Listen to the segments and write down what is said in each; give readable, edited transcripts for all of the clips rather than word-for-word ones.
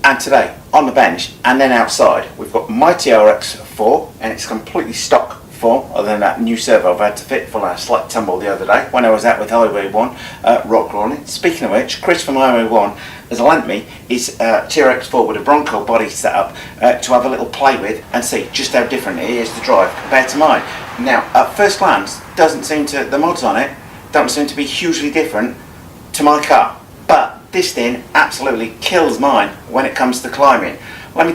And today, on the bench and then outside, we've got my TRX4, and it's completely stock form, other than that new servo I've had to fit for a slight tumble the other day when I was out with Highway 1 rock crawling. Speaking of which, Chris from Highway 1 has lent me his TRX4 with a Bronco body setup to have a little play with and see just how different it is to drive compared to mine. Now, at first glance, the mods on it don't seem to be hugely different to my car, but this thing absolutely kills mine when it comes to climbing. Let me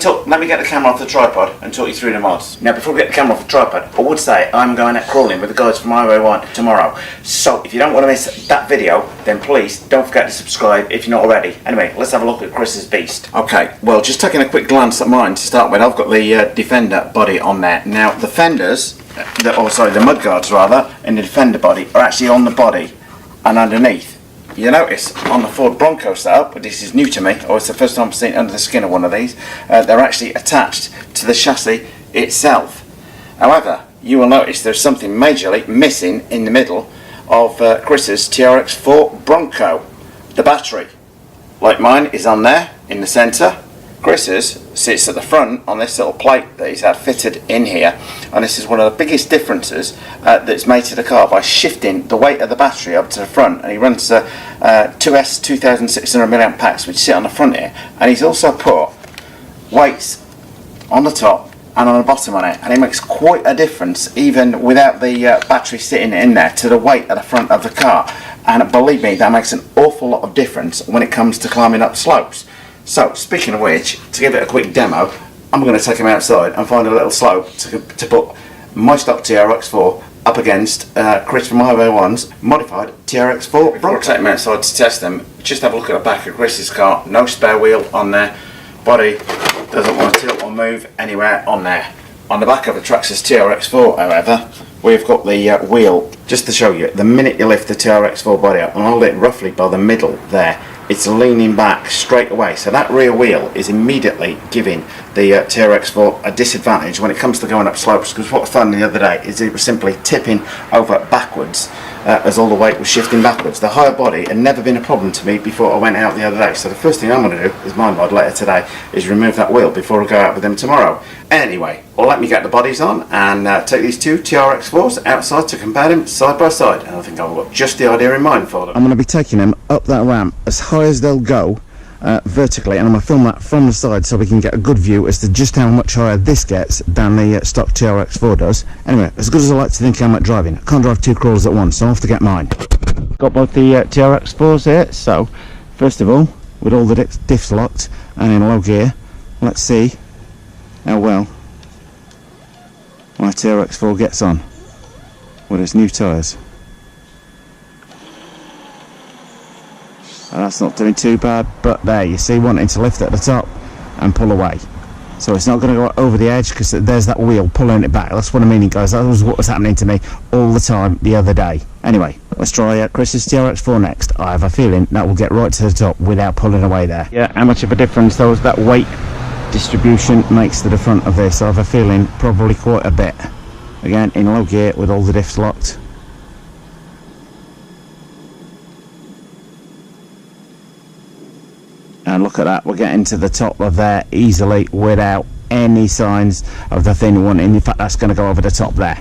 get the camera off the tripod and talk you through the mods. Now, before we get the camera off the tripod, I would say I'm going out crawling with the guys from Highway 1 tomorrow. So if you don't want to miss that video, then please don't forget to subscribe if you're not already. Anyway, let's have a look at Chris's beast. Okay, well, just taking a quick glance at mine to start with, I've got the Defender body on there. Now, the fenders, the mudguards rather, in the Defender body are actually on the body and underneath. You notice on the Ford Bronco setup, but this is new to me, or it's the first time I've seen under the skin of one of these, they're actually attached to the chassis itself. However, you will notice there's something majorly missing in the middle of Chris's TRX4 Bronco. The battery, like mine, is on there in the centre. Chris's sits at the front on this little plate that he's had fitted in here, and this is one of the biggest differences that's made to the car by shifting the weight of the battery up to the front. And he runs 2S 2600 mAh packs which sit on the front here, and he's also put weights on the top and on the bottom on it, and it makes quite a difference even without the battery sitting in there to the weight at the front of the car. And believe me, that makes an awful lot of difference when it comes to climbing up slopes. So, speaking of which, to give it a quick demo, I'm going to take him outside and find a little slope to put my stock TRX4 up against Chris from Highway 1's modified TRX4 Bronco. Take him outside to test them. Just have a look at the back of Chris's car. No spare wheel on there. Body doesn't want to tilt or move anywhere on there. On the back of the Traxxas TRX4, however, we've got the wheel. Just to show you, the minute you lift the TRX4 body up and hold it roughly by the middle there, it's leaning back straight away, so that rear wheel is immediately giving the TRX4 a disadvantage when it comes to going up slopes, because what I found the other day is it was simply tipping over backwards as all the weight was shifting backwards. The higher body had never been a problem to me before I went out the other day, so the first thing I'm going to do is my mod later today is remove that wheel before I go out with them tomorrow. Anyway, well, let me get the bodies on and take these two TRX4s outside to compare them side by side, and I think I've got just the idea in mind for them. I'm going to be taking them up that ramp as high as they'll go vertically, and I'm going to film that from the side so we can get a good view as to just how much higher this gets than the stock TRX4 does. Anyway, as good as I like to think I'm at driving, I can't drive two crawlers at once, so I'll have to get mine. Got both the TRX4s here, so first of all, with all the diffs locked and in low gear, let's see how well my TRX4 gets on with its new tyres. And that's not doing too bad, but there you see, wanting to lift at the top and pull away, so it's not going to go over the edge because there's that wheel pulling it back. That's what I mean, guys. That was what was happening to me all the time the other day. Anyway, let's try Chris's TRX4 next. I have a feeling that will get right to the top without pulling away there. Yeah, how much of a difference though that weight distribution makes to the front of this? I have a feeling probably quite a bit. Again, in low gear with all the diffs locked. And look at that, we're getting to the top of there easily without any signs of the thing wanting. In fact, that's going to go over the top there.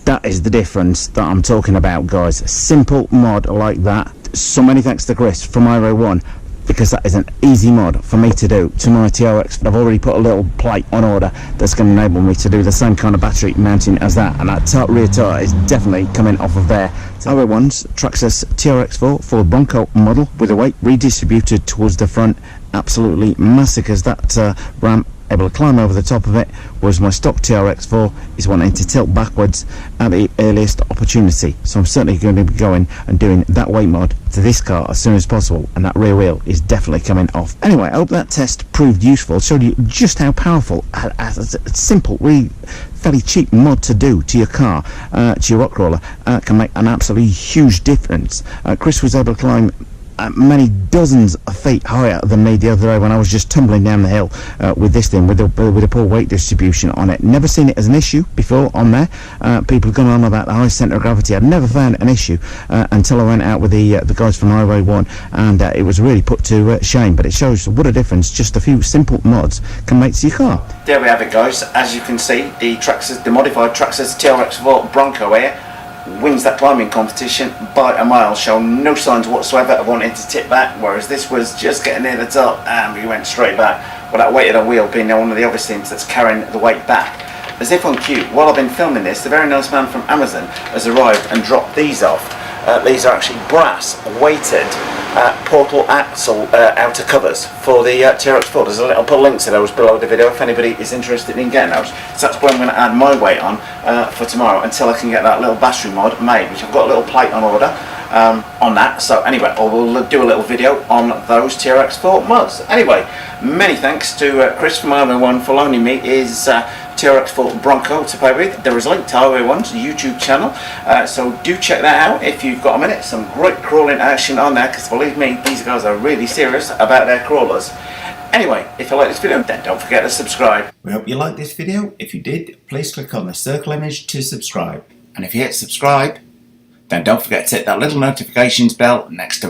That is the difference that I'm talking about, guys. A simple mod like that. So many thanks to Chris from Highway 1, because that is an easy mod for me to do to my TRX. I've already put a little plate on order that's going to enable me to do the same kind of battery mounting as that, and that rear tyre is definitely coming off of there. Highway 1's Traxxas TRX4 Ford Bronco model with the weight redistributed towards the front absolutely massacres that ramp. Able to climb over the top of it, whereas my stock TRX4 is wanting to tilt backwards at the earliest opportunity. So I'm certainly going to be going and doing that weight mod to this car as soon as possible, and that rear wheel is definitely coming off. Anyway, I hope that test proved useful, showed you just how powerful a simple, really fairly cheap mod to do to your car, to your rock crawler, can make an absolutely huge difference. Chris was able to climb many dozens of feet higher than me the other day when I was just tumbling down the hill with this thing with a poor weight distribution on it. Never seen it as an issue before on there. People have gone on about the high centre of gravity. I'd never found an issue until I went out with the guys from Highway 1, and it was really put to shame. But it shows what a difference just a few simple mods can make to your car. There we have it, guys. As you can see, the modified Traxxas TRX4 Bronco here wins that climbing competition by a mile, showing no signs whatsoever of wanting to tip back, whereas this was just getting near the top and we went straight back, with that weight of the wheel being one of the obvious things that's carrying the weight back. As if on cue, while I've been filming this, the very nice man from Amazon has arrived and dropped these off. These are actually brass weighted portal axle outer covers for the TRX4. I'll put links to those below the video if anybody is interested in getting those. So that's what I'm going to add my weight on for tomorrow until I can get that little battery mod made, which I've got a little plate on order on that. So anyway, we'll do a little video on those TRX4 mods. Anyway, many thanks to Chris from Highway 1 for loaning me his TRX4 Bronco to play with. There is a link to Highway 1's YouTube channel, so do check that out if you've got a minute. Some great crawling action on there, because believe me, these guys are really serious about their crawlers. Anyway, if you like this video, then don't forget to subscribe. We hope you liked this video. If you did, please click on the circle image to subscribe. And if you hit subscribe, then don't forget to hit that little notifications bell next to it.